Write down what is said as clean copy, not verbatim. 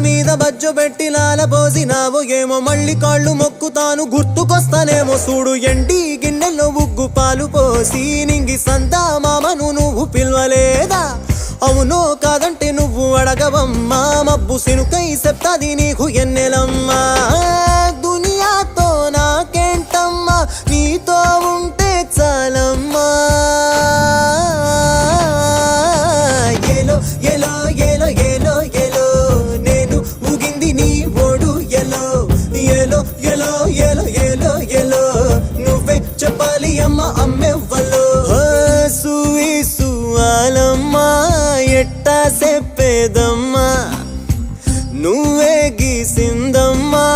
మీద బజ్జు పెట్టి లాల పోసినావు ఏమో మళ్ళీ కాళ్ళు మొక్కుతాను గుర్తుకొస్తానేమో చూడు ఎండి గిన్నెల్లో ఉగ్గు పాలు పోసి నింగి సంతా మామను నువ్వు పిలవలేదా అవునో కాదంటే నువ్వు అడగవమ్మా మబ్బు సినుకై చెప్తాది నీకు ఎన్నెలమ్మా దునియాతో నాకేంటమ్మా నీతో ఉంటే చాలమ్మా ఏలో ఏలో ఏలో ఏలో ఏలో నేను ఊగింది నీ ఓడు ఎలో ఏలో ఏలో ఏలో ఏలో ఏలో నువ్వే చెప్పాలి అమ్మ అమ్మెవ్వలో సువి సువాలమ్మా ఎట్టా చెప్పేదమ్మా నువ్వే గీసిందమ్మా